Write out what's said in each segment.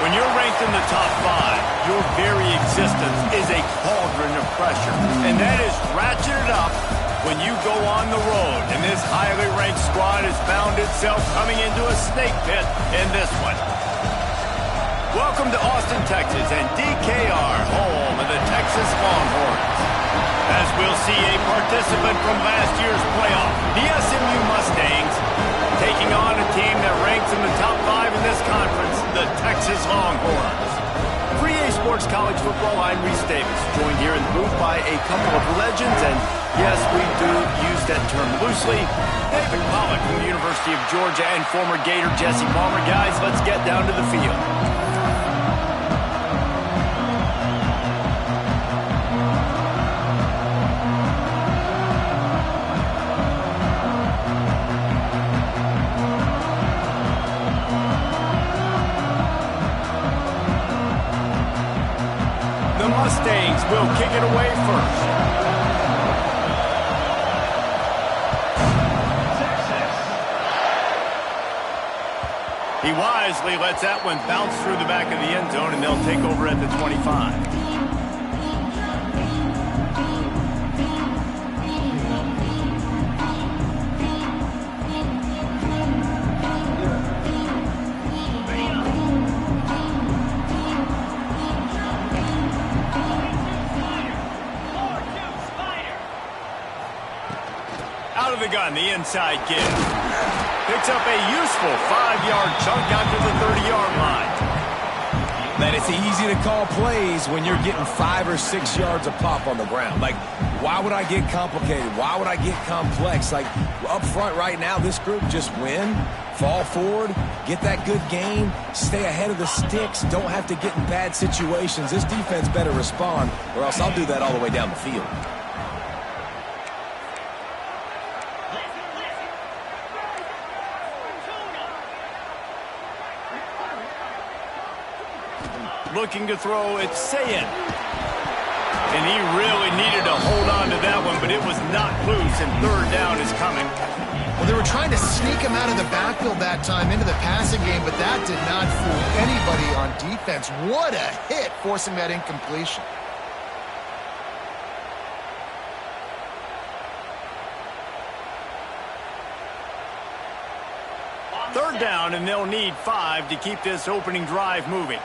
When you're ranked in the top 5, your very existence is a cauldron of pressure. And that is ratcheted up when you go on the road. And this highly ranked squad has found itself coming into a snake pit in this one. Welcome to Austin, Texas, and DKR, home of the Texas Longhorns. As we'll see a participant from last year's playoff, the SMU Mustangs, taking on a team that ranks in the top 5 in this conference, the Texas Longhorns. For EA Sports College Football, I'm Reese Davis, joined here in the booth by a couple of legends, and yes, we do use that term loosely. David Pollock from the University of Georgia and former Gator Jesse Palmer. Guys, let's get down to the field. Mustangs will kick it away first. He wisely lets that one bounce through the back of the end zone, and they'll take over at the 25. Out of the gun, the inside give. Picks up a useful 5-yard chunk out to the 30-yard line. Man, it's easy to call plays when you're getting 5 or 6 yards of pop on the ground. Like, why would I get complicated? Why would I get complex? Like, up front right now, this group just win, fall forward, get that good gain, stay ahead of the sticks, don't have to get in bad situations. This defense better respond, or else I'll do that all the way down the field. Looking to throw, it's Sayin. And he really needed to hold on to that one, but it was not loose, and third down is coming. Well, they were trying to sneak him out of the backfield that time into the passing game, but that did not fool anybody on defense. What a hit, forcing that incompletion. Third down, and they'll need 5 to keep this opening drive moving.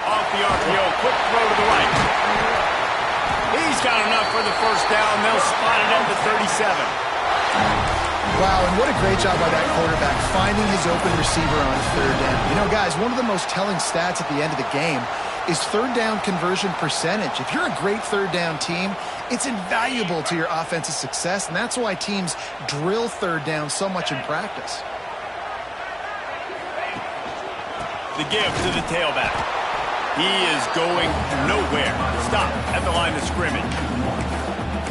Off the RPO, quick throw to the right. He's got enough for the first down. They'll spot it at the 37. Wow, and what a great job by that quarterback, finding his open receiver on third down. You know, guys, one of the most telling stats at the end of the game is third down conversion percentage. If you're a great third down team, it's invaluable to your offensive success, and that's why teams drill third down so much in practice. The give to the tailback. He is going nowhere. Stop at the line of scrimmage.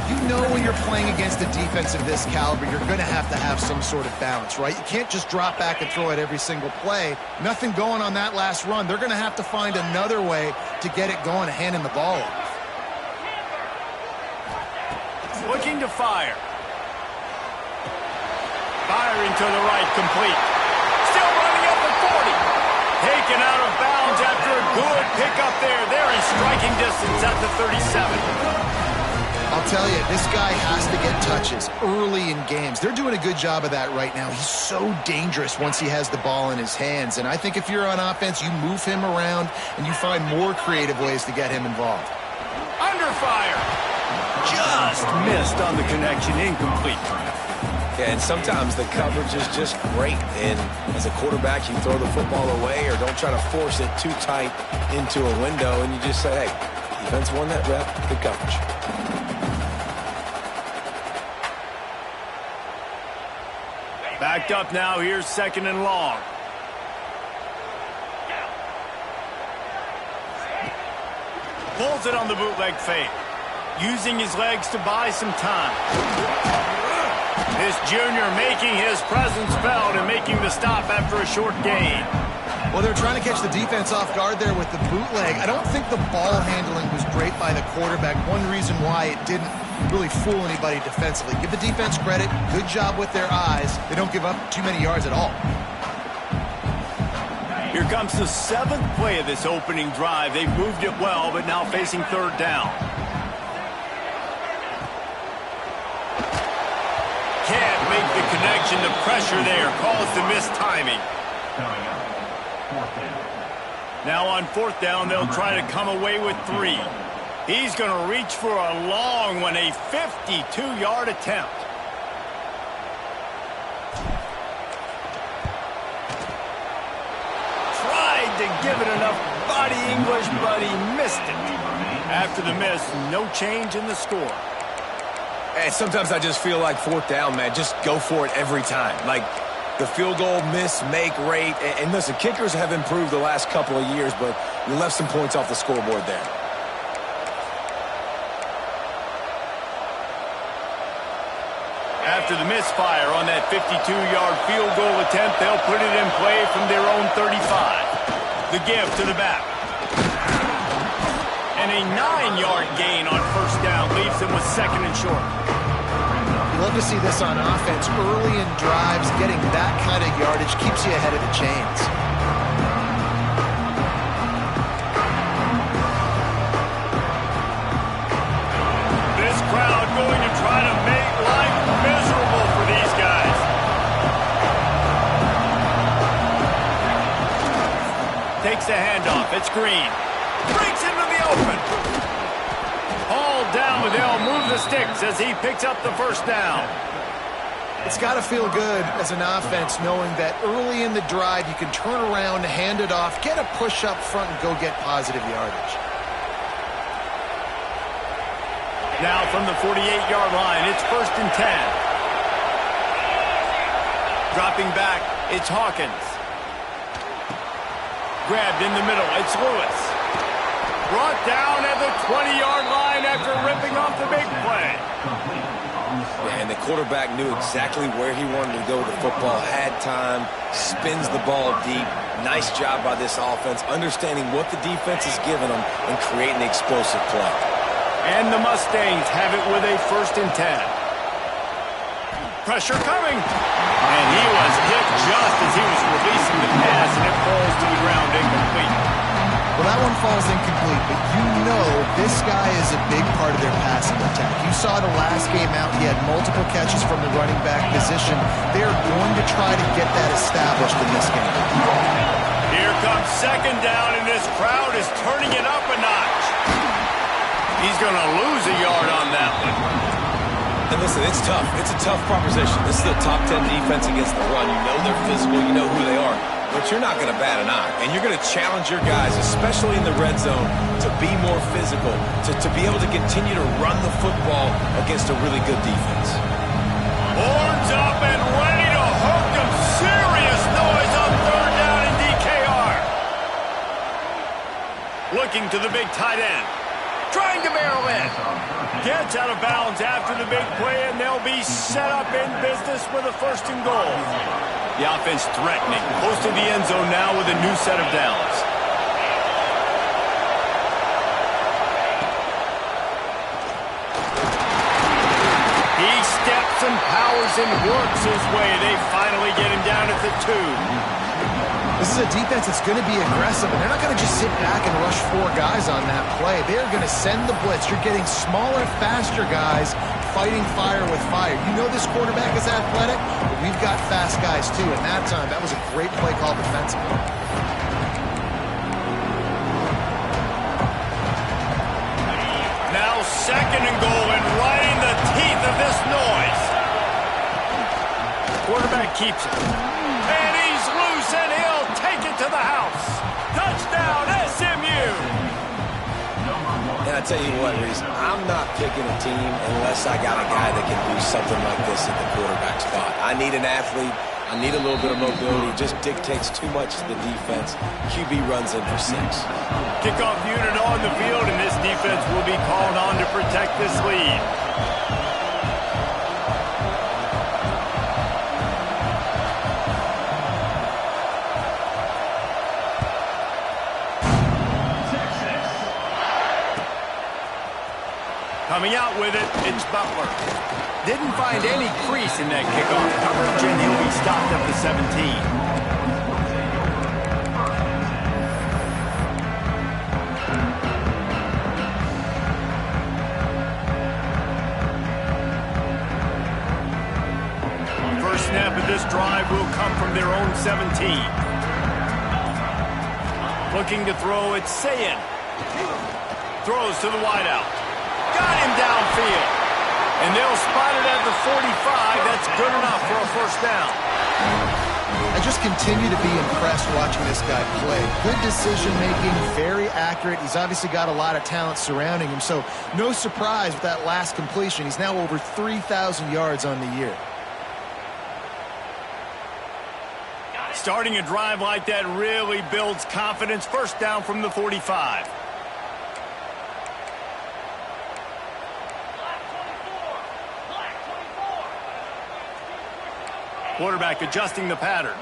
You know when you're playing against a defense of this caliber, you're going to have some sort of balance, right? You can't just drop back and throw it every single play. Nothing going on that last run. They're going to have to find another way to get it going and hand him the ball off. Looking to fire. Firing to the right, complete. Still running up at 40. Taken out of bounds after a good pickup there. They're in striking distance at the 37. I'll tell you, this guy has to get touches early in games. They're doing a good job of that right now. He's so dangerous once he has the ball in his hands. And I think if you're on offense, you move him around and you find more creative ways to get him involved. Under fire. Just missed on the connection. Incomplete. Yeah, and sometimes the coverage is just great. And as a quarterback, you throw the football away or don't try to force it too tight into a window, and you just say, hey, defense won that rep. Good coverage. Backed up now. Here's 2nd and long. Pulls it on the bootleg fake. Using his legs to buy some time. This junior making his presence felt and making the stop after a short gain. Well, they're trying to catch the defense off guard there with the bootleg. I don't think the ball handling was great by the quarterback. One reason why it didn't really fool anybody defensively. Give the defense credit. Good job with their eyes. They don't give up too many yards at all. Here comes the 7th play of this opening drive. They've moved it well, but now facing 3rd down. Can't make the connection. The pressure there caused the mistiming. Now on 4th down, they'll try to come away with 3. He's going to reach for a long one, a 52-yard attempt. Tried to give it enough body English, but he missed it. After the miss, no change in the score. And sometimes I just feel like 4th down, man, just go for it every time. Like the field goal miss-make rate. And listen, kickers have improved the last couple of years, but you left some points off the scoreboard there. After the misfire on that 52-yard field goal attempt, they'll put it in play from their own 35. The give to the back. And a 9-yard gain on 1st down leaves them with 2nd and short. You love to see this on offense. Early in drives, getting that kind of yardage keeps you ahead of the chains. This crowd going to try to make life miserable for these guys. Takes the handoff. It's Green. Breaks into the open. All down, but they'll move the sticks as he picks up the 1st down. It's got to feel good as an offense knowing that early in the drive you can turn around, hand it off, get a push up front, and go get positive yardage. Now from the 48-yard line, it's 1st and 10. Dropping back, it's Hawkins. Grabbed in the middle, it's Lewis. Brought down at the 20-yard line after ripping off the big play. And the quarterback knew exactly where he wanted to go with the football, had time, spins the ball deep. Nice job by this offense, understanding what the defense is giving them and creating an explosive play. And the Mustangs have it with a 1st and 10. Pressure coming. And he was hit just as he was releasing the pass, and it falls to the ground incomplete. Well, that one falls incomplete, but you know this guy is a big part of their passing attack. You saw the last game out, he had multiple catches from the running back position. They're going to try to get that established in this game. Here comes 2nd down, and this crowd is turning it up a notch. He's going to lose a yard on that one. And listen, it's tough. It's a tough proposition. This is the top 10 defense against the run. You know they're physical. You know who they are. But you're not going to bat an eye. And you're going to challenge your guys, especially in the red zone, to be more physical, to be able to continue to run the football against a really good defense. Horns up and ready to hook them. Serious noise on 3rd down in DKR. Looking to the big tight end. Trying to barrel in. Gets out of bounds after the big play, and they'll be set up in business with a 1st and goal. The offense threatening. Close to the end zone now with a new set of downs. He steps and powers and works his way. They finally get him down at the 2. This is a defense that's going to be aggressive, and they're not going to just sit back and rush 4 guys on that play. They're going to send the blitz. You're getting smaller, faster guys fighting fire with fire. You know this quarterback is athletic, but we've got fast guys too. And that time, that was a great play call defensively. Second and goal, and right in the teeth of this noise. Quarterback keeps it. And he's loose, and he'll take it to the house. Touchdown, SMU. And I tell you what, Reese, I'm not picking a team unless I got a guy that can do something like this at the quarterback spot. I need an athlete. I need a little bit of mobility. It just dictates too much to the defense. QB runs in for 6. Kickoff unit on the field, and this defense will be called on to protect this lead. Coming out with it, it's Butler. Didn't find any crease in that kickoff coverage, and he'll be stopped at the 17. First snap of this drive will come from their own 17. Looking to throw, it's Sayin. Throws to the wideout. Got him downfield. And they'll spot it at the 45. That's good enough for a first down. I just continue to be impressed watching this guy play. Good decision-making, very accurate. He's obviously got a lot of talent surrounding him, so no surprise with that last completion. He's now over 3,000 yards on the year. Starting a drive like that really builds confidence. First down from the 45. Quarterback adjusting the pattern.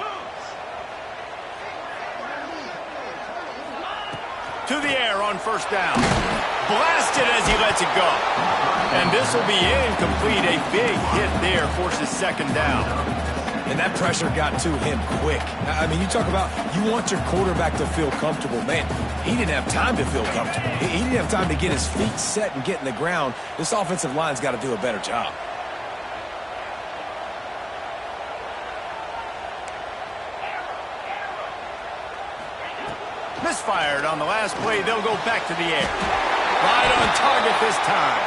To the air on first down. Blasted as he lets it go. And this will be incomplete. A big hit there forces second down. And that pressure got to him quick. I mean, you talk about you want your quarterback to feel comfortable. Man, he didn't have time to feel comfortable. He didn't have time to get his feet set and get in the ground. This offensive line's got to do a better job. Misfired on the last play. They'll go back to the air. Right on target this time.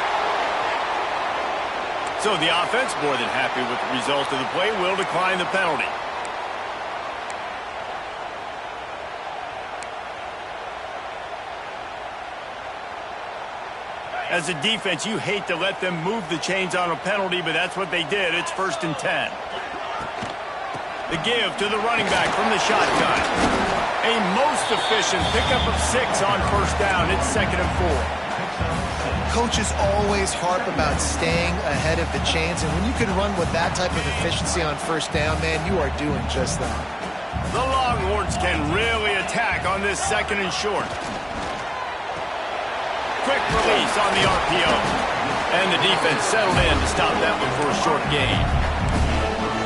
So the offense, more than happy with the result of the play, will decline the penalty. As a defense, you hate to let them move the chains on a penalty, but that's what they did. It's 1st and 10. The give to the running back from the shotgun. A most efficient pickup of 6 on first down. It's 2nd and 4. Coaches always harp about staying ahead of the chains, and when you can run with that type of efficiency on first down, man, you are doing just that. The Longhorns can really attack on this 2nd and short. Quick release on the RPO. And the defense settled in to stop that one for a short gain.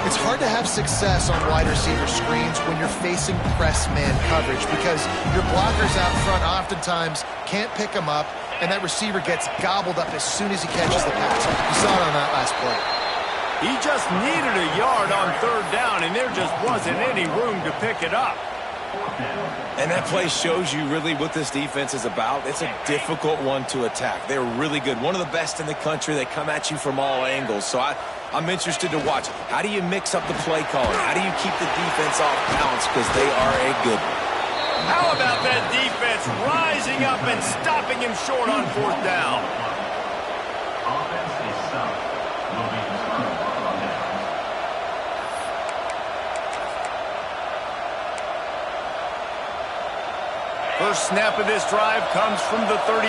It's hard to have success on wide receiver screens when you're facing press man coverage because your blockers out front oftentimes can't pick them up, and that receiver gets gobbled up as soon as he catches the pass. You saw it on that last play. He just needed a yard on third down, and there just wasn't any room to pick it up. And that play shows you really what this defense is about. It's a difficult one to attack. They're really good. One of the best in the country. They come at you from all angles. So I'm interested to watch. How do you mix up the play calling? How do you keep the defense off balance? Because they are a good one. How about that defense rising up and stopping him short on fourth down? First snap of this drive comes from the 32.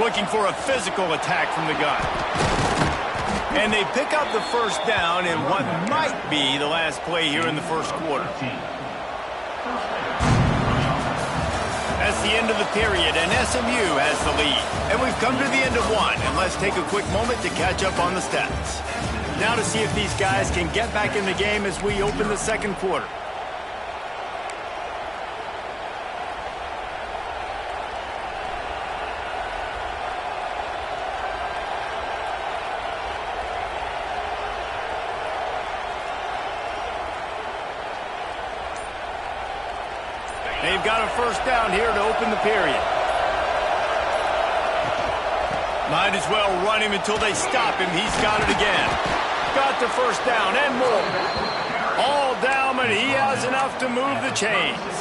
Looking for a physical attack from the gun. And they pick up the first down in what might be the last play here in the first quarter. That's the end of the period, and SMU has the lead. And we've come to the end of one, and let's take a quick moment to catch up on the stats. Now to see if these guys can get back in the game as we open the second quarter. They've got a first down here to open open the period. Might as well run him until they stop him. He's got it again. Got the first down and more. All down, but he has enough to move the chains.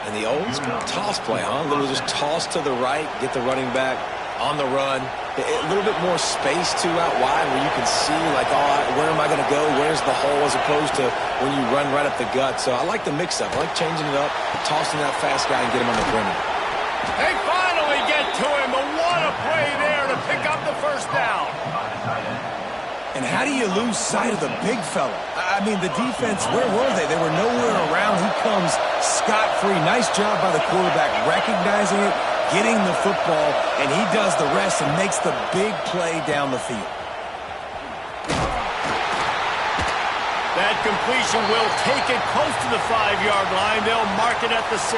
And the old school toss play, huh? A little just toss to the right, get the running back on the run. A little bit more space, too, out wide where you can see, like, oh, where am I going to go? Where's the hole, as opposed to when you run right up the gut. So I like the mix-up. I like changing it up, tossing that fast guy and get him on the perimeter. They finally get to him, but what a play there to pick up the first down. And how do you lose sight of the big fella? I mean, the defense, where were they? They were nowhere around. He comes scot-free. Nice job by the quarterback recognizing it, getting the football, and he does the rest and makes the big play down the field. That completion will take it close to the 5-yard line. They'll mark it at the 6.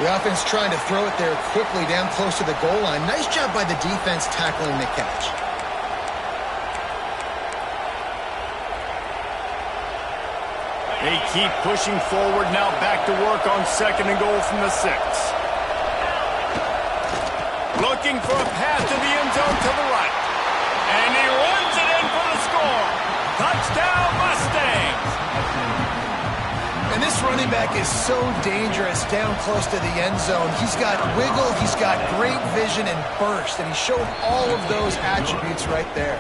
The offense trying to throw it there quickly down close to the goal line. Nice job by the defense tackling the catch. They keep pushing forward, now back to work on 2nd and goal from the 6. Looking for a pass to the end zone to the right. And he runs it in for the score. Touchdown, Mustangs! And this running back is so dangerous down close to the end zone. He's got wiggle, he's got great vision and burst, and he showed all of those attributes right there.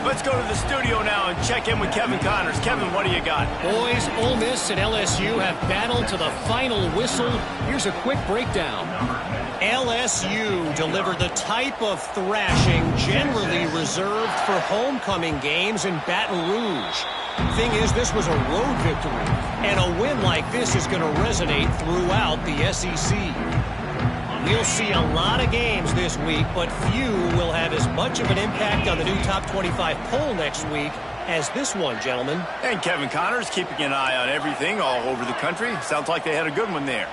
Let's go to the studio now and check in with Kevin Connors. Kevin, what do you got? Boys, Ole Miss and LSU have battled to the final whistle. Here's a quick breakdown. LSU delivered the type of thrashing generally reserved for homecoming games in Baton Rouge. Thing is, this was a road victory, and a win like this is going to resonate throughout the SEC. We'll see a lot of games this week, but few will have as much of an impact on the new top 25 poll next week as this one, gentlemen. And Kevin Connors keeping an eye on everything all over the country. Sounds like they had a good one there.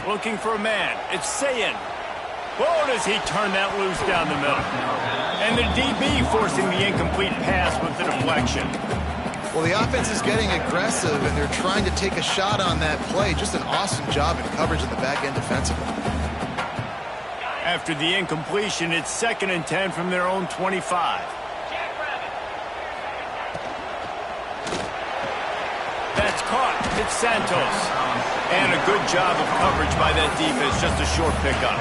Looking for a man. It's Sayin. Whoa, does he turn that loose down the middle. And the DB forcing the incomplete pass with the deflection. Well, the offense is getting aggressive, and they're trying to take a shot on that play. Just an awesome job in coverage in the back end defensively. After the incompletion, it's 2nd and 10 from their own 25. That's caught. It's Santos. And a good job of coverage by that defense. Just a short pickup.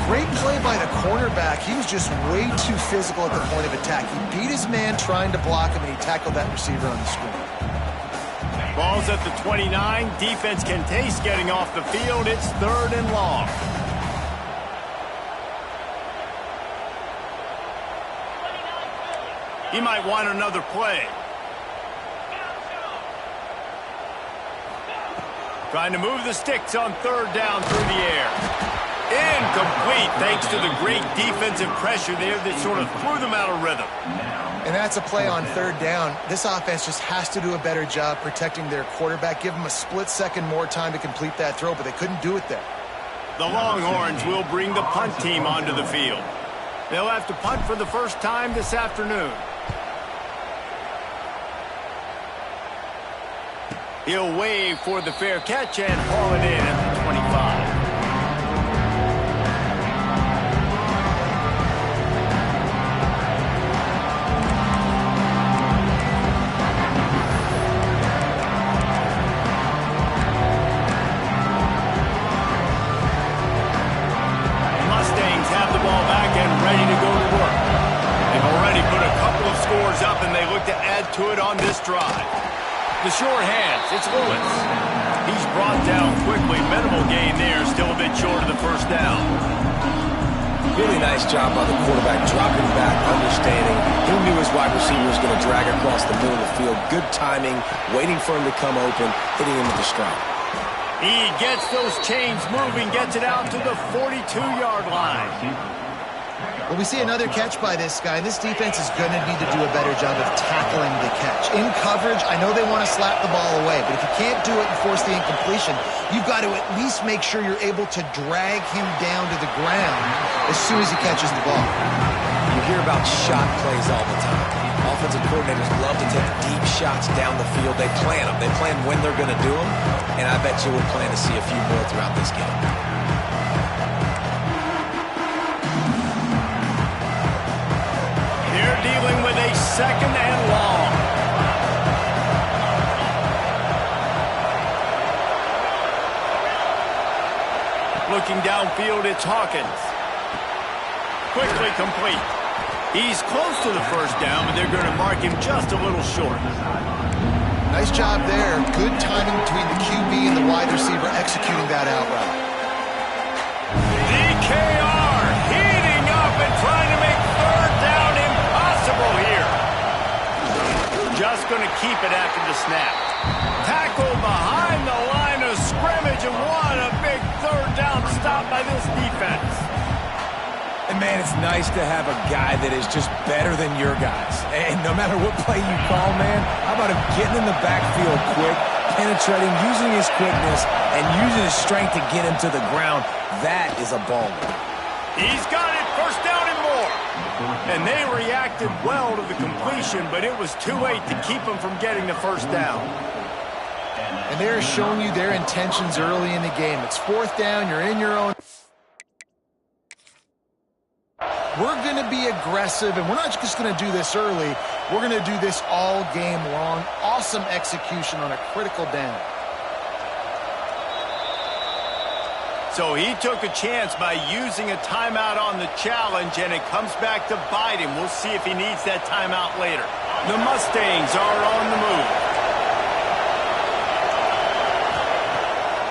Great play by the cornerback. He was just way too physical at the point of attack. He beat his man trying to block him, and he tackled that receiver on the screen. Ball's at the 29. Defense can taste getting off the field. It's 3rd and long. He might want another play. Trying to move the sticks on 3rd down through the air. Incomplete, thanks to the great defensive pressure there that sort of threw them out of rhythm. And that's a play on 3rd down. This offense just has to do a better job protecting their quarterback. Give them a split second more time to complete that throw, but they couldn't do it there. The Longhorns will bring the punt team onto the field. They'll have to punt for the first time this afternoon. He'll wave for the fair catch and haul it in at the 25. Mustangs have the ball back and ready to go to work. They've already put a couple of scores up, and they look to add to it on this drive. The short hands, it's Lewis. He's brought down quickly. Minimal gain there, still a bit short of the first down. Really nice job by the quarterback, dropping back, understanding. He knew his wide receiver was going to drag across the middle of the field. Good timing, waiting for him to come open, hitting him with the strike. He gets those chains moving, gets it out to the 42-yard line. Well, we see another catch by this guy. This defense is going to need to do a better job of tackling the catch. In coverage, I know they want to slap the ball away, but if you can't do it and force the incompletion, you've got to at least make sure you're able to drag him down to the ground as soon as he catches the ball. You hear about shot plays all the time. Offensive coordinators love to take deep shots down the field. They plan them. They plan when they're going to do them, and I bet you we'll plan to see a few more throughout this game. They're dealing with a second and long. Looking downfield, it's Hawkins. Quickly complete. He's close to the first down, but they're going to mark him just a little short. Nice job there. Good timing between the QB and the wide receiver executing that out route. DKR heating up and trying to make third down impossible here. Just going to keep it after the snap. Tackle behind the line of scrimmage, and what a big third down stop by this defense. And, man, it's nice to have a guy that is just better than your guys. And no matter what play you call, man, how about him getting in the backfield quick, penetrating, using his quickness, and using his strength to get him to the ground? That is a baller. He's got it, first down and more. And they reacted well to the completion, but it was too late to keep him from getting the first down. And they're showing you their intentions early in the game. It's fourth down, you're in your own. We're going to be aggressive, and we're not just going to do this early. We're going to do this all game long. Awesome execution on a critical down. So he took a chance by using a timeout on the challenge, and it comes back to bite him. We'll see if he needs that timeout later. The Mustangs are on the move.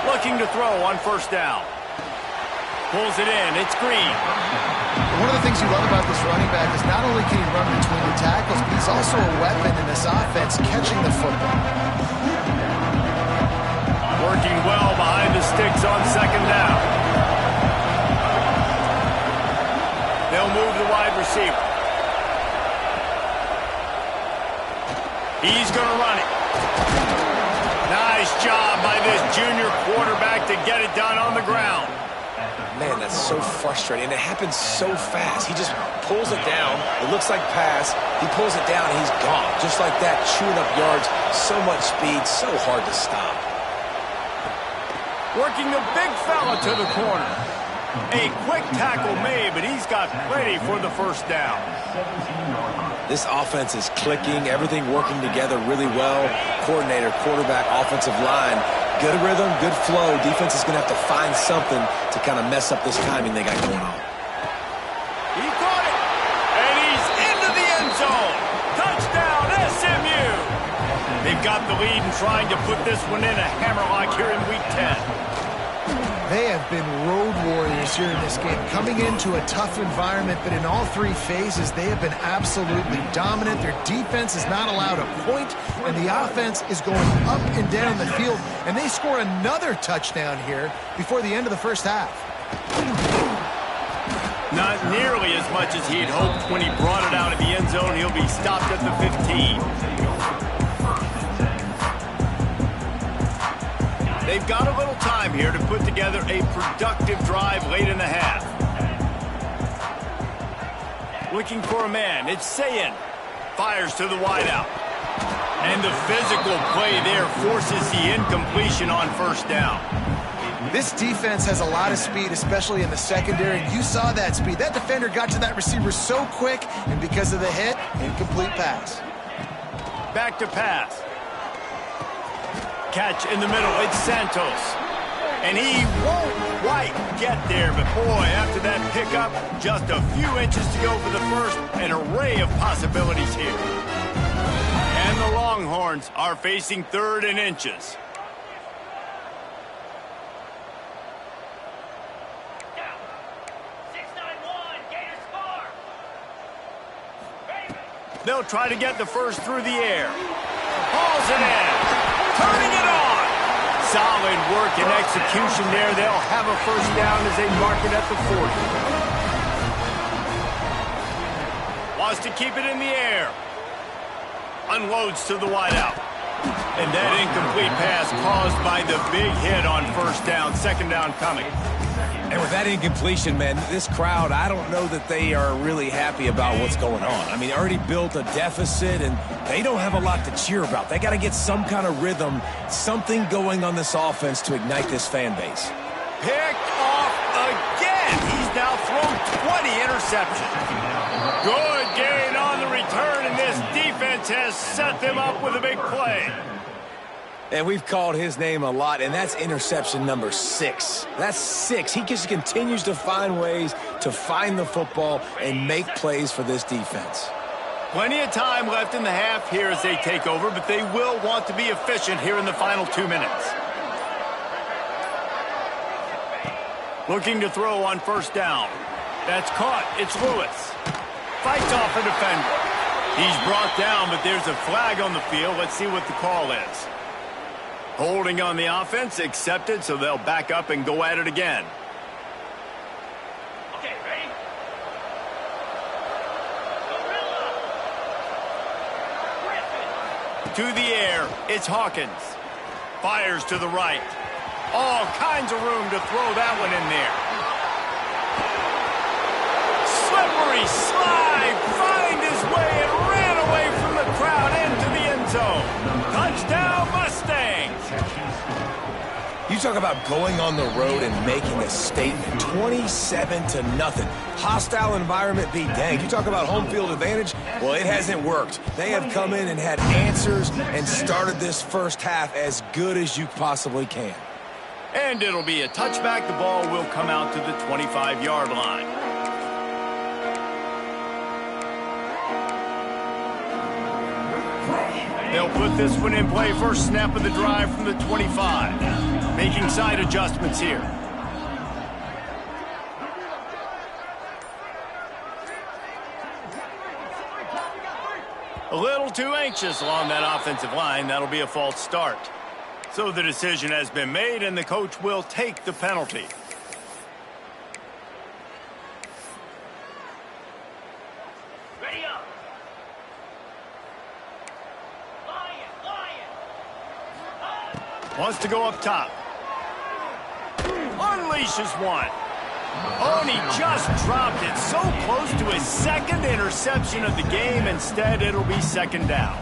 Looking to throw on first down. Pulls it in. It's Green. One of the things you love about this running back is not only can he run between the tackles, but he's also a weapon in this offense catching the football. Working well behind the sticks on second down. They'll move the wide receiver. He's going to run it. Nice job by this junior quarterback to get it done on the ground. Man, that's so frustrating, and it happens so fast. He just pulls it down. It looks like pass. He pulls it down, and he's gone. Just like that, chewing up yards. So much speed, so hard to stop. Working the big fella to the corner. A quick tackle made, but he's got plenty for the first down. This offense is clicking, everything working together really well. Coordinator, quarterback, offensive line. Good rhythm, good flow. Defense is going to have to find something to kind of mess up this timing they got going on. He caught it, and he's into the end zone. Touchdown, SMU. They've got the lead and trying to put this one in a hammerlock here in Week 10. They have been road warriors here in this game, coming into a tough environment, but in all three phases, they have been absolutely dominant. Their defense is not allowed a point, and the offense is going up and down the field, and they score another touchdown here before the end of the first half. Not nearly as much as he'd hoped when he brought it out of the end zone. He'll be stopped at the 15. They've got a little time here to put together a productive drive late in the half. Looking for a man. It's Sayin. Fires to the wideout. And the physical play there forces the incompletion on first down. This defense has a lot of speed, especially in the secondary, and you saw that speed. That defender got to that receiver so quick, and because of the hit, incomplete pass. Back to pass. Catch in the middle, it's Santos. And he won't quite get there, but boy, after that pickup, just a few inches to go for the first, an array of possibilities here. And the Longhorns are facing third and inches. They'll try to get the first through the air. Hauls it in. Turning it on. Solid work and execution there. They'll have a first down as they mark it at the 40. Wants to keep it in the air. Unloads to the wideout. And that incomplete pass caused by the big hit on first down. Second down coming. And with that incompletion, man, this crowd, I don't know that they are really happy about what's going on. I mean, they already built a deficit, and they don't have a lot to cheer about. They got to get some kind of rhythm, something going on this offense to ignite this fan base. Picked off again. He's now thrown 20 interceptions. Good gain on the return, and this defense has set them up with a big play. And we've called his name a lot, and that's interception number 6. That's 6. He just continues to find ways to find the football and make plays for this defense. Plenty of time left in the half here as they take over, but they will want to be efficient here in the final 2 minutes. Looking to throw on first down. That's caught. It's Lewis. Fights off a defender. He's brought down, but there's a flag on the field. Let's see what the call is. Holding on the offense, accepted, so they'll back up and go at it again. Okay, ready? To the air, it's Hawkins. Fires to the right. All kinds of room to throw that one in there. Slippery slide, find his way and ran away from the crowd into the end zone. Touchdown, Mustangs! You talk about going on the road and making a statement. 27-0. Hostile environment be danged. You talk about home field advantage. Well, it hasn't worked. They have come in and had answers and started this first half as good as you possibly can. And it'll be a touchback. The ball will come out to the 25-yard line. They'll put this one in play. First snap of the drive from the 25. Making side adjustments here. A little too anxious along that offensive line. That'll be a false start. So the decision has been made, and the coach will take the penalty. Ready up. Lion. Wants to go up top. Unleashes one. Oh, and he just dropped it. So close to his second interception of the game. Instead, it'll be second down.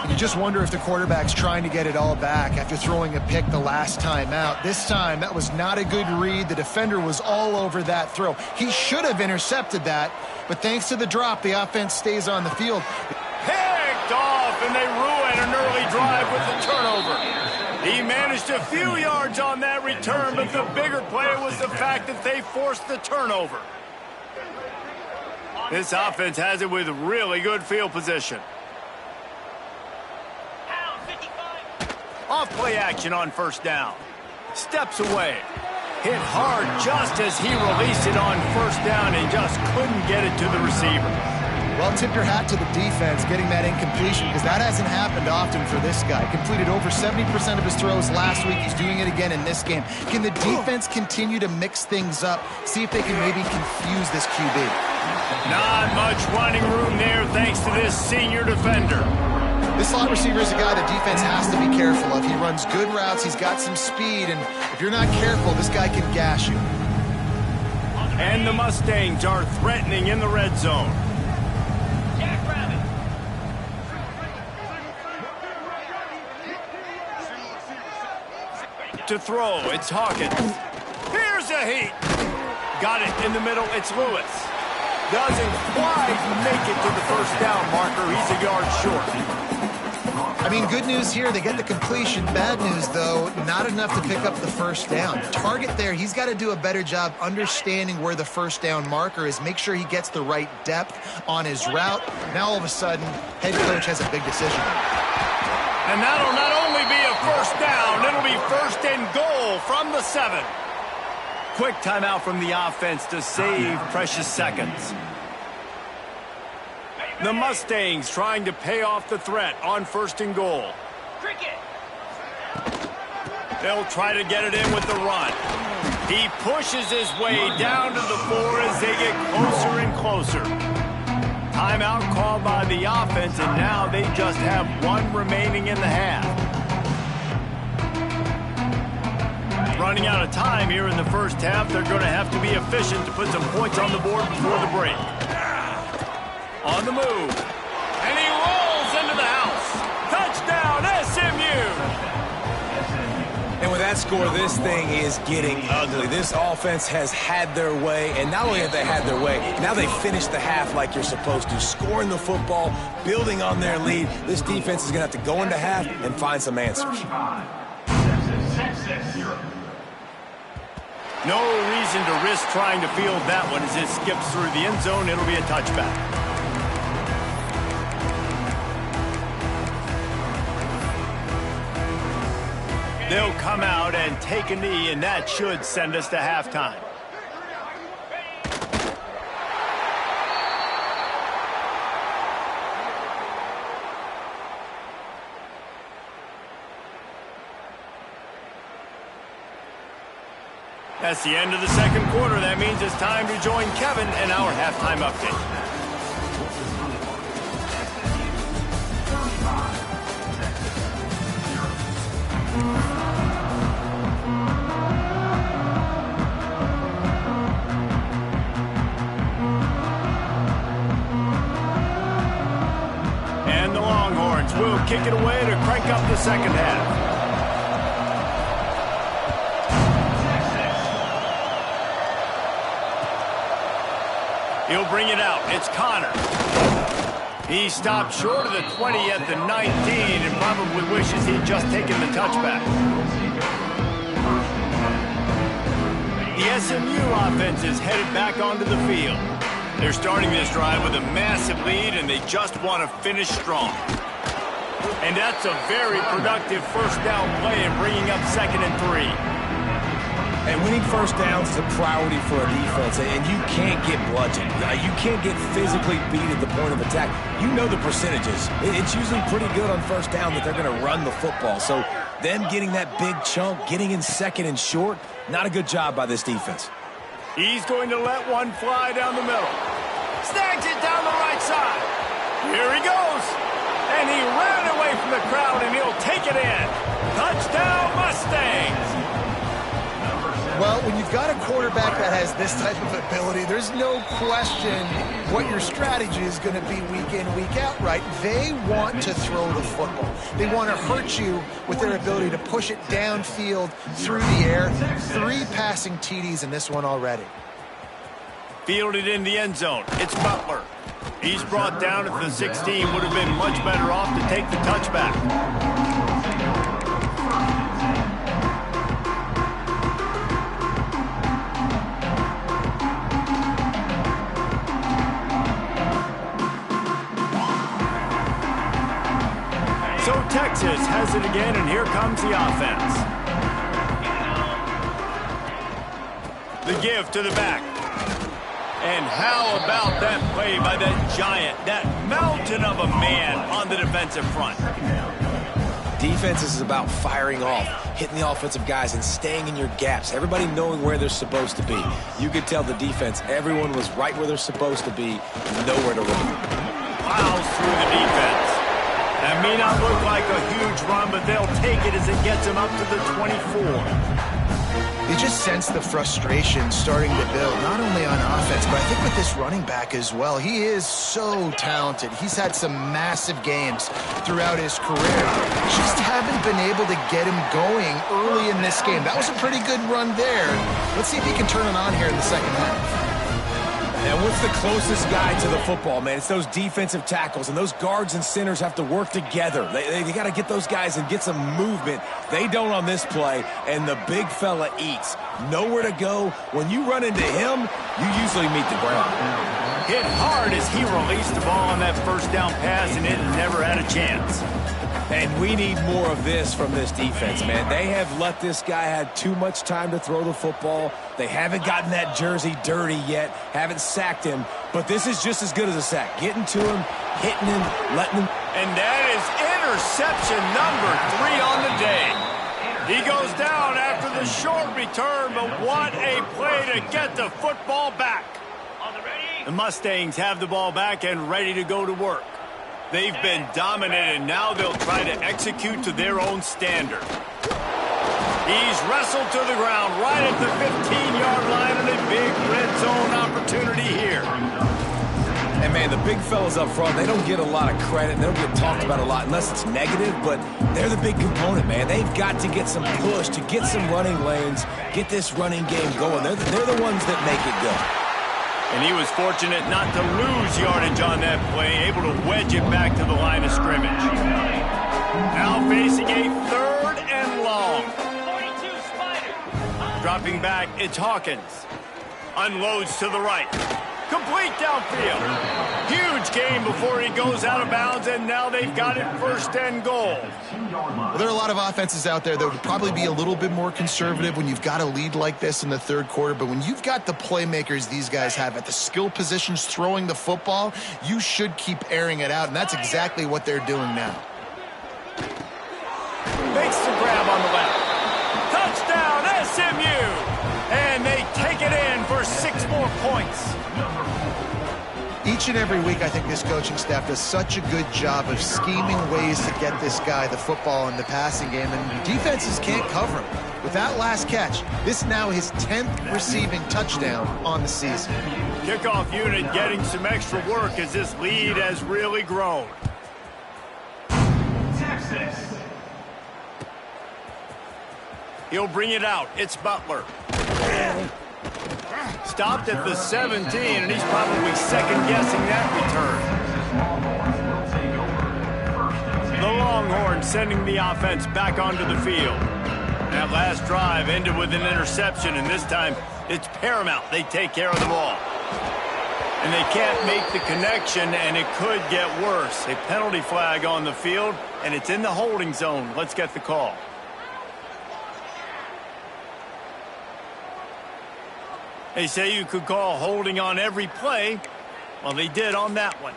You just wonder if the quarterback's trying to get it all back after throwing a pick the last time out. This time, that was not a good read. The defender was all over that throw. He should have intercepted that, but thanks to the drop, the offense stays on the field. Picked off, and they ruin an early drive with the turnover. He managed a few yards on that return, but the bigger play was the fact that they forced the turnover. This offense has it with really good field position. Off play action on first down. Steps away. Hit hard just as he released it on first down and just couldn't get it to the receiver. Well, tip your hat to the defense getting that incompletion, because that hasn't happened often for this guy. Completed over 70% of his throws last week. He's doing it again in this game. Can the defense continue to mix things up? See if they can maybe confuse this QB. Not much running room there thanks to this senior defender. This slot receiver is a guy the defense has to be careful of. He runs good routes, he's got some speed, and if you're not careful, this guy can gash you. And the Mustangs are threatening in the red zone. To throw, it's Hawkins. Here's a heat. Got it in the middle, it's Lewis. Doesn't quite make it to the first down marker. He's a yard short. I mean, good news here, they get the completion. Bad news, though, not enough to pick up the first down. Target there, he's got to do a better job understanding where the first down marker is. Make sure he gets the right depth on his route. Now, all of a sudden, head coach has a big decision. And that'll not only be a first down, it'll be first and goal from the 7. Quick timeout from the offense to save precious seconds. The Mustangs trying to pay off the threat on first and goal. They'll try to get it in with the run. He pushes his way down to the 4 as they get closer and closer. Timeout called by the offense, and now they just have 1 remaining in the half. Running out of time here in the first half. They're going to have to be efficient to put some points on the board before the break. On the move. And he rolls into the house. Touchdown, SMU! And with that score, this thing is getting ugly. This offense has had their way, and not only have they had their way, now they finished the half like you're supposed to, scoring the football, building on their lead. This defense is going to have to go into half and find some answers. No reason to risk trying to field that one as it skips through the end zone. It'll be a touchback. They'll come out and take a knee, and that should send us to halftime. That's the end of the second quarter. That means it's time to join Kevin in our halftime update. And the Longhorns will kick it away to crank up the second half. He'll bring it out. It's Connor. He stopped short of the 20 at the 19 and probably wishes he'd just taken the touchback. The SMU offense is headed back onto the field. They're starting this drive with a massive lead, and they just want to finish strong. And that's a very productive first down play in bringing up 2nd and 3. And winning first downs is a priority for a defense, and you can't get bludgeoned. You can't get physically beat at the point of attack. You know the percentages. It's usually pretty good on first down that they're going to run the football. So them getting that big chunk, getting in 2nd and short, not a good job by this defense. He's going to let one fly down the middle. Snags it down the right side. Here he goes. And he ran away from the crowd, and he'll take it in. Touchdown, Mustangs! Well, when you've got a quarterback that has this type of ability, there's no question what your strategy is going to be week in, week out, right? They want to throw the football. They want to hurt you with their ability to push it downfield through the air. 3 passing TDs in this one already. Fielded in the end zone. It's Butler. He's brought down at the 16. Would have been much better off to take the touchback. So Texas has it again, and here comes the offense. The give to the back. And how about that play by that giant, that mountain of a man on the defensive front? Defense is about firing off, hitting the offensive guys and staying in your gaps. Everybody knowing where they're supposed to be. You could tell the defense, everyone was right where they're supposed to be, nowhere to run. Plows through the defense. That may not look like a huge run, but they'll take it as it gets them up to the 24. You just sense the frustration starting to build, not only on offense, but I think with this running back as well. He is so talented. He's had some massive games throughout his career. Just haven't been able to get him going early in this game. That was a pretty good run there. Let's see if he can turn it on here in the second half. And what's the closest guy to the football, man? It's those defensive tackles, and those guards and centers have to work together. They got to get those guys and get some movement. They don't on this play, and the big fella eats. Nowhere to go. When you run into him, you usually meet the ground. Hit hard as he released the ball on that first down pass, and it never had a chance. And we need more of this from this defense, man. They have let this guy have too much time to throw the football. They haven't gotten that jersey dirty yet, haven't sacked him. But this is just as good as a sack. Getting to him, hitting him, letting him. And that is interception number 3 on the day. He goes down after the short return, but what a play to get the football back. The Mustangs have the ball back and ready to go to work. They've been dominant, and now they'll try to execute to their own standard. He's wrestled to the ground right at the 15-yard line, and a big red zone opportunity here. And, man, the big fellas up front, they don't get a lot of credit. They don't get talked about a lot unless it's negative, but they're the big component, man. They've got to get some push, to get some running lanes, get this running game going. They're the ones that make it go. And he was fortunate not to lose yardage on that play, able to wedge it back to the line of scrimmage. Now facing a 3rd and long. 42 Spider. Dropping back, it's Hawkins. Unloads to the right. Complete downfield. Huge gain before he goes out of bounds, and now they've got it 1st and goal. Well, there are a lot of offenses out there that would probably be a little bit more conservative when you've got a lead like this in the 3rd quarter, but when you've got the playmakers these guys have at the skill positions throwing the football, you should keep airing it out, and that's exactly what they're doing now. Makes the grab on the left. Touchdown, SMU! And they take it in for 6 more points. Each and every week, I think this coaching staff does such a good job of scheming ways to get this guy the football in the passing game, and defenses can't cover him. With that last catch, this is now his 10th receiving touchdown on the season. Kickoff unit getting some extra work as this lead has really grown. Texas. He'll bring it out. It's Butler. Stopped at the 17, and he's probably second-guessing that return. The Longhorns sending the offense back onto the field. That last drive ended with an interception, and this time it's paramount they take care of the ball. And they can't make the connection, and it could get worse. A penalty flag on the field, and it's in the holding zone. Let's get the call. They say you could call holding on every play. Well, they did on that one.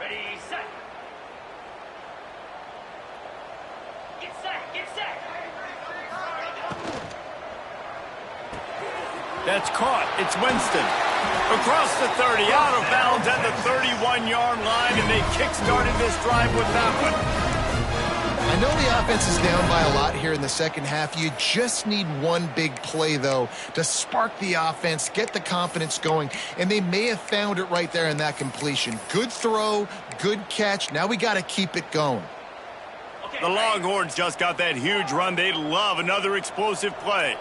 Ready, set. Get set, get set. That's caught. It's Winston. Across the 30, out of bounds at the 31-yard line, and they kick-started this drive with that one. I know the offense is down by a lot here in the second half. You just need one big play, though, to spark the offense, get the confidence going, and they may have found it right there in that completion. Good throw, good catch. Now we got to keep it going. The Longhorns just got that huge run. They'd love another explosive play.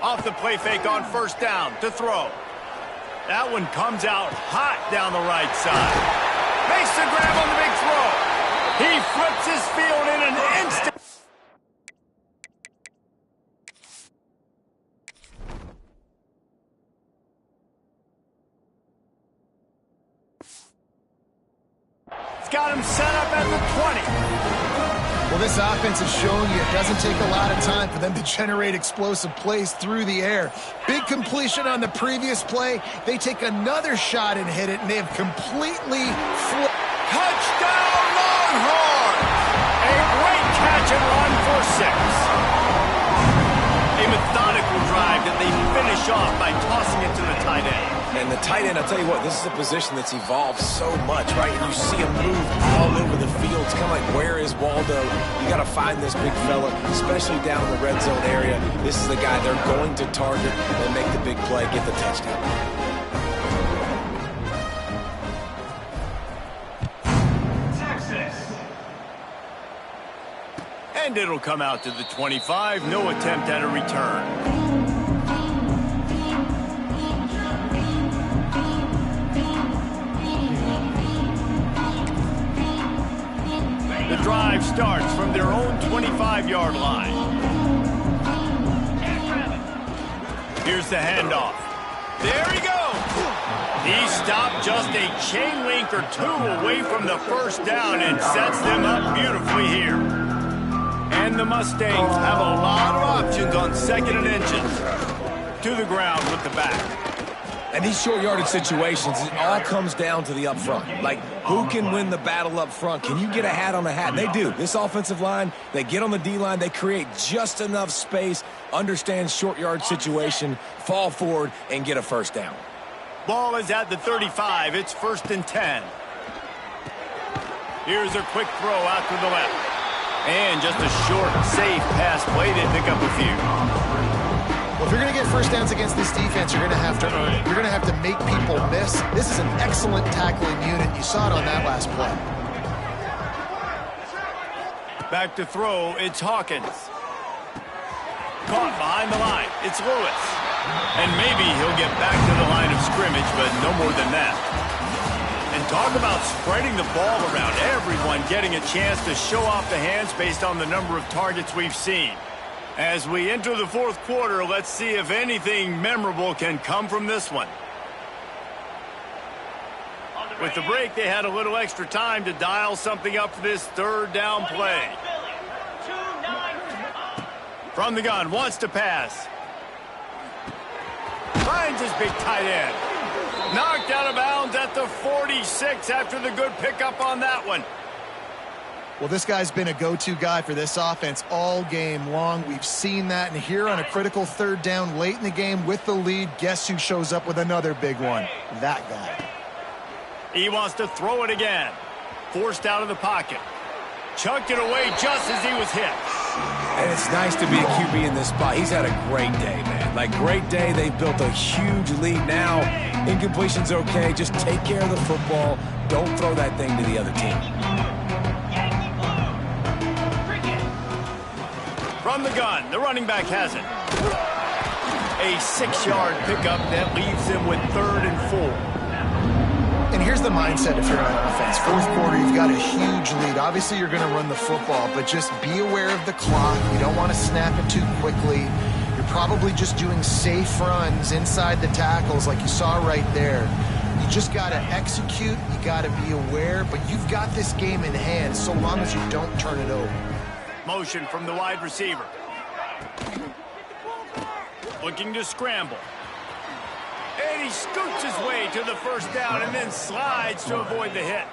Off the play fake on 1st down to throw. That one comes out hot down the right side. Makes the grab on the big throw. He flips his field in an instant. It's got him set up at the 20. Well, this offense is showing you it doesn't take a lot of time for them to generate explosive plays through the air. Big completion on the previous play. They take another shot and hit it, and they have completely flipped. Touchdown, Longhorns! A great catch and run for 6. A methodical drive that they finish off by tossing it to the tight end. And the tight end, I'll tell you what, this is a position that's evolved so much, right? And you see him move all over the field. It's kind of like, where is Waldo? You got to find this big fella, especially down in the red zone area. This is the guy they're going to target and make the big play, get the touchdown. And it'll come out to the 25. No attempt at a return. The drive starts from their own 25-yard line. Here's the handoff. There he goes. He stopped just a chain link or 2 away from the 1st down and sets them up beautifully here. And the Mustangs have a lot of options on 2nd and inches. To the ground with the back. And these short yardage situations, it all comes down to the up front. Like, who can win the battle up front? Can you get a hat on the hat? And they do. This offensive line, they get on the D-line, they create just enough space, understand short yard situation, fall forward, and get a 1st down. Ball is at the 35. It's 1st and 10. Here's a quick throw out to the left. And just a short, safe pass play. They pick up a few. Well, if you're going to get first downs against this defense, you're going to have to earn it. You're going to have to make people miss. This is an excellent tackling unit. You saw it on that last play. Back to throw, it's Hawkins. Caught behind the line, it's Lewis. And maybe he'll get back to the line of scrimmage, but no more than that. And talk about spreading the ball around. Everyone getting a chance to show off the hands based on the number of targets we've seen. As we enter the fourth quarter, let's see if anything memorable can come from this one. With the break, they had a little extra time to dial something up for this third down play. From the gun, wants to pass. Finds his big tight end. Knocked out of bounds at the 46 after the good pickup on that one. Well, this guy's been a go-to guy for this offense all game long. We've seen that, and here on a critical third down late in the game with the lead, guess who shows up with another big one? That guy. He wants to throw it again. Forced out of the pocket. Chucked it away just as he was hit. And it's nice to be a QB in this spot. He's had a great day, man. Like, great day. They've built a huge lead now. Incompletion's okay. Just take care of the football. Don't throw that thing to the other team. From the gun, the running back has it. A 6-yard pickup that leaves him with 3rd and 4. And here's the mindset if you're on offense. Fourth quarter, you've got a huge lead. Obviously, you're going to run the football, but just be aware of the clock. You don't want to snap it too quickly. You're probably just doing safe runs inside the tackles like you saw right there. You just got to execute. You got to be aware, but you've got this game in hand so long as you don't turn it over. Motion from the wide receiver. Looking to scramble. And he scoots his way to the first down and then slides to avoid the hit.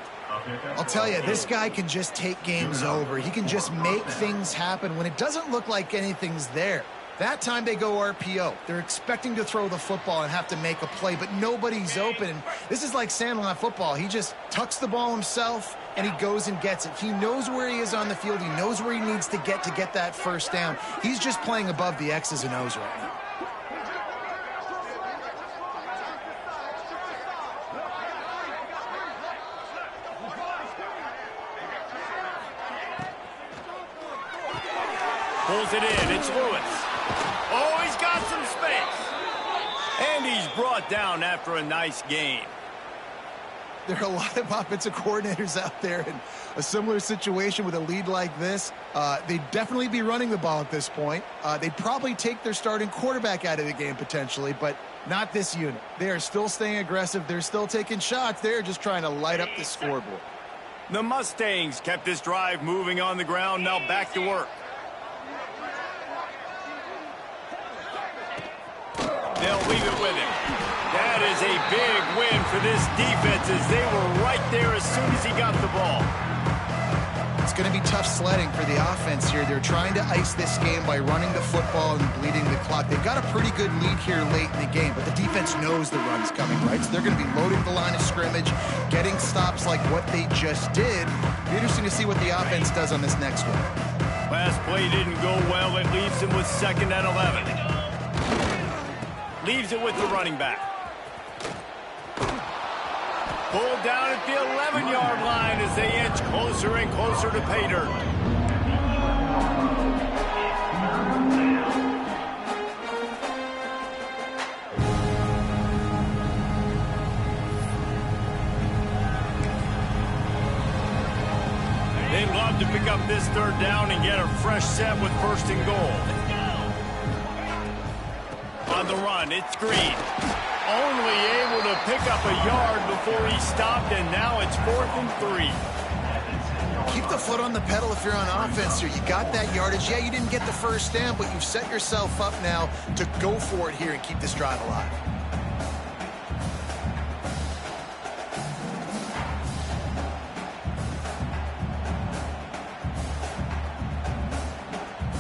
I'll tell you, this guy can just take games over. He can just make things happen when it doesn't look like anything's there. That time they go RPO. They're expecting to throw the football and have to make a play, but nobody's open. And this is like Sandlot football. He just tucks the ball himself, and he goes and gets it. He knows where he is on the field. He knows where he needs to get that first down. He's just playing above the X's and O's right now. Pulls it in. It's Lewis. Oh, he's got some space. And he's brought down after a nice game. There are a lot of offensive coordinators out there in a similar situation with a lead like this. They'd definitely be running the ball at this point. They'd probably take their starting quarterback out of the game potentially, but not this unit. They are still staying aggressive. They're still taking shots. They're just trying to light up the scoreboard. The Mustangs kept this drive moving on the ground. Now back to work. They'll leave it with him. That is a big win for this defense as they were right there as soon as he got the ball. It's going to be tough sledding for the offense here. They're trying to ice this game by running the football and bleeding the clock. They've got a pretty good lead here late in the game, but the defense knows the run's coming, right? So they're going to be loading the line of scrimmage, getting stops like what they just did. It'll be interesting to see what the offense does on this next one. Last play didn't go well. It leaves him with 2nd and 11. Leaves it with the running back. Pulled down at the 11-yard line as they inch closer and closer to pay dirt. They'd love to pick up this 3rd down and get a fresh set with 1st and goal. On the run, it's Green. Only able to pick up a yard before he stopped, and now it's 4th and 3. Keep the foot on the pedal if you're on offense here. You got that yardage. Yeah, you didn't get the first down, but you've set yourself up now to go for it here and keep this drive alive.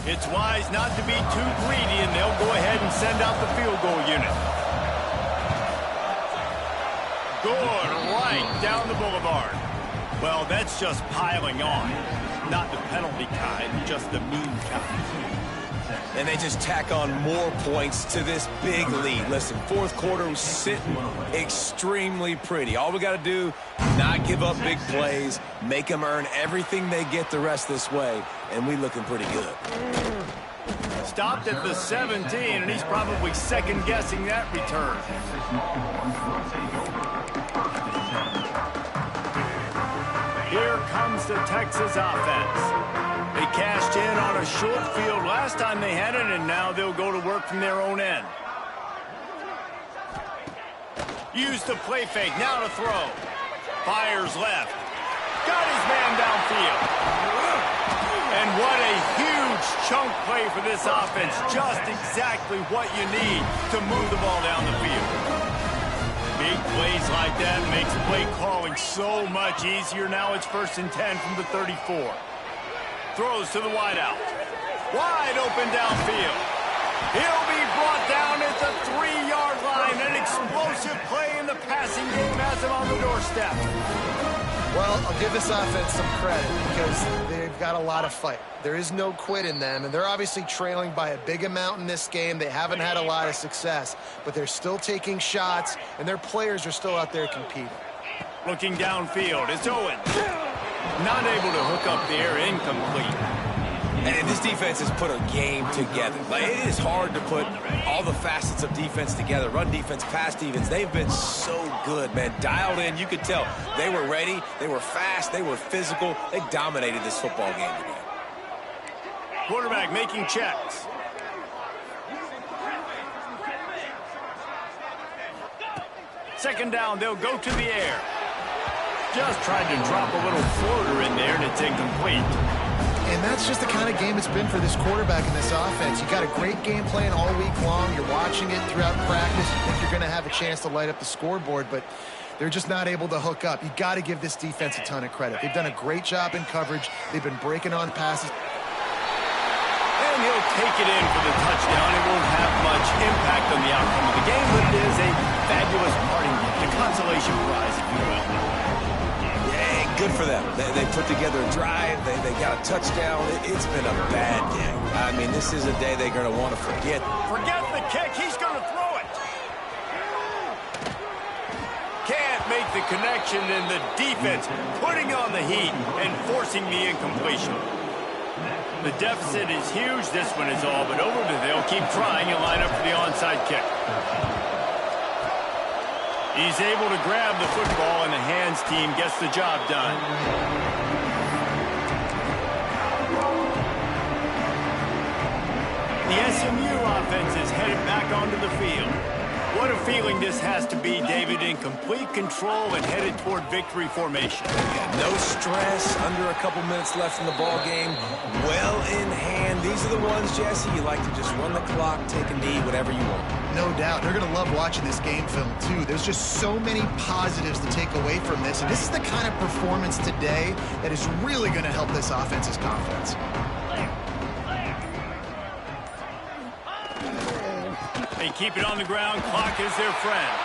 It's wise not to be too greedy, and they'll go ahead and send out the field goal unit. Good, right down the boulevard. Well, that's just piling on. Not the penalty kind, just the mean kind. And they just tack on more points to this big lead. Listen, fourth quarter was sitting extremely pretty. All we got to do, not give up big plays, make them earn everything they get the rest this way, and we looking pretty good. Stopped at the 17, and he's probably second-guessing that return. Here comes the Texas offense. They cashed in on a short field last time they had it, and now they'll go to work from their own end. Used the play fake, now to throw. Fires left. Got his man downfield. And what a huge chunk play for this offense. Just exactly what you need to move the ball down the field. Big plays like that makes play calling so much easier. Now it's 1st and 10 from the 34. Throws to the wideout. Wide open downfield. He'll be brought down at the 3-yard line. An explosive play in the passing game has him on the doorstep. Well, I'll give this offense some credit because they've got a lot of fight. There is no quit in them, and they're obviously trailing by a big amount in this game. They haven't had a lot of success, but they're still taking shots, and their players are still out there competing. Looking downfield, it's Owen. Not able to hook up there, incomplete. And this defense has put a game together. Like, it is hard to put all the facets of defense together. Run defense, pass defense. They've been so good, man. Dialed in. You could tell they were ready. They were fast. They were physical. They dominated this football game today. Quarterback making checks. Second down, they'll go to the air. Just tried to drop a little floater in there, and it's incomplete. And that's just the kind of game it's been for this quarterback in this offense. You got a great game plan all week long. You're watching it throughout practice. You think you're going to have a chance to light up the scoreboard, but they're just not able to hook up. You got to give this defense a ton of credit. They've done a great job in coverage. They've been breaking on passes. And he'll take it in for the touchdown. It won't have much impact on the outcome of the game, but it is a fabulous parting gift, a consolation prize, if you will. Good for them. They put together a drive. They got a touchdown. It's been a bad day. I mean, this is a day they're going to want to forget. Forget the kick. He's going to throw it. Can't make the connection, and the defense putting on the heat and forcing the incompletion. The deficit is huge. This one is all but over, but they'll keep trying and line up for the onside kick. He's able to grab the football, and the hands team gets the job done. The SMU offense is headed back onto the field. What a feeling this has to be, David, in complete control and headed toward victory formation. No stress, under a couple minutes left in the ball game. Well in hand. These are the ones, Jesse, you like to just run the clock, take a knee, whatever you want. No doubt. They're going to love watching this game film, too. There's just so many positives to take away from this, and this is the kind of performance today that is really going to help this offense's confidence. They keep it on the ground. Clock is their friend.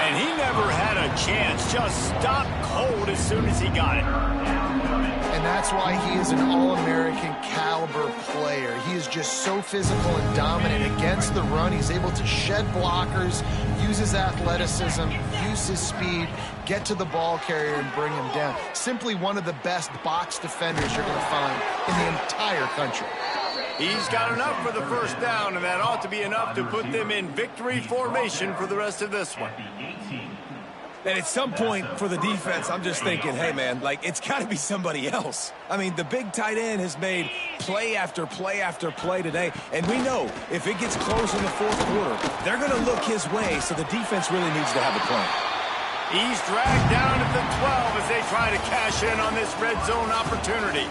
And he never had a chance. Just stopped cold as soon as he got it. And that's why he is an all-American caliber player. He is just so physical and dominant against the run. He's able to shed blockers, use his athleticism, use his speed, get to the ball carrier and bring him down. Simply one of the best box defenders you're going to find in the entire country. He's got enough for the first down, and that ought to be enough to put them in victory formation for the rest of this one. And at some point for the defense, I'm just thinking, hey, man, like, it's got to be somebody else. I mean, the big tight end has made play after play after play today, and we know if it gets close in the fourth quarter, they're going to look his way, so the defense really needs to have a plan. He's dragged down at the 12 as they try to cash in on this red zone opportunity.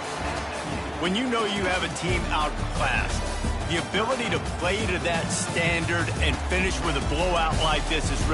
When you know you have a team outclassed, the ability to play to that standard and finish with a blowout like this is really